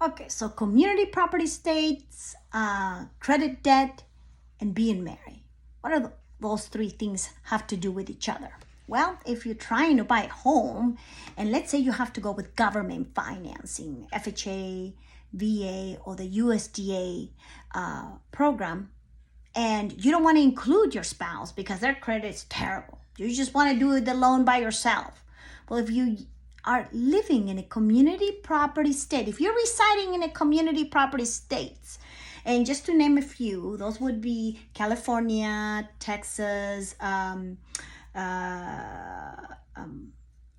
Okay, so community property states, credit debt, and being married. What are those three things have to do with each other? Well, if you're trying to buy a home, and let's say you have to go with government financing, FHA, VA, or the USDA program, and you don't want to include your spouse because their credit is terrible. You just want to do the loan by yourself. Well, if you are living in a community property state, if you're residing in a community property states, and just to name a few, those would be California, Texas,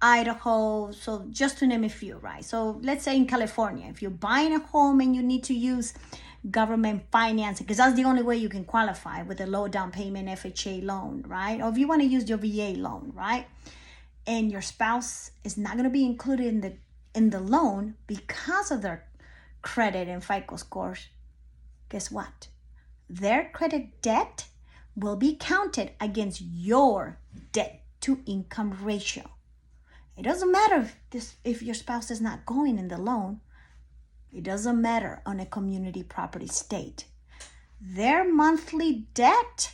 Idaho, so just to name a few, right? So let's say in California, if you're buying a home and you need to use government financing, because that's the only way you can qualify with a low down payment FHA loan, right? Or if you want to use your VA loan, right? And your spouse is not going to be included in the loan because of their credit and FICO scores, guess what? Their credit debt will be counted against your debt to income ratio. It doesn't matter if your spouse is not going in the loan. It doesn't matter on a community property state. Their monthly debt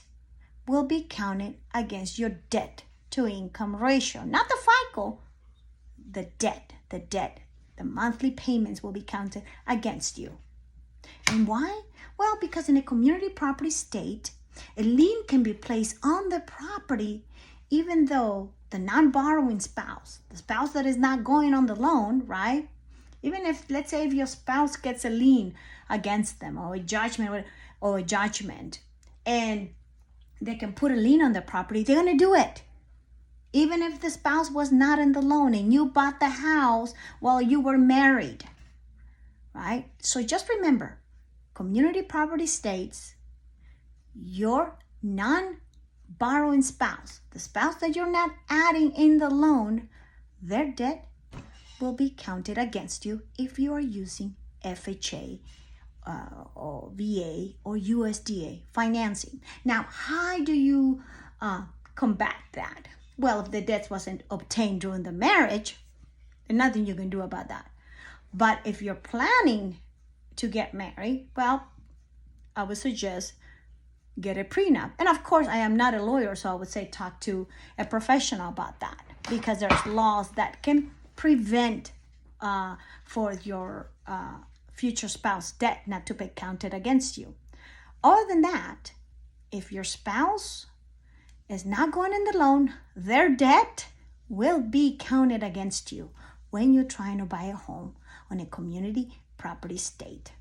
will be counted against your debt to income ratio, not the FICO, the debt, the monthly payments will be counted against you. And why? Well, because in a community property state, a lien can be placed on the property even though the non-borrowing spouse, the spouse that is not going on the loan, right? Even if, let's say, if your spouse gets a lien against them or a judgment, and they can put a lien on the property, they're going to do it. Even if the spouse was not in the loan and you bought the house while you were married, right? So just remember, community property states, your non-borrowing spouse, the spouse that you're not adding in the loan, their debt will be counted against you if you are using FHA or VA or USDA financing. Now, how do you combat that? Well, if the debt wasn't obtained during the marriage, there's nothing you can do about that. But if you're planning to get married, well, I would suggest get a prenup. And of course, I am not a lawyer, so I would say talk to a professional about that, because there's laws that can prevent for your future spouse debt not to be counted against you. Other than that, if your spouse is not going in the loan, their debt will be counted against you when you're trying to buy a home on a community property state.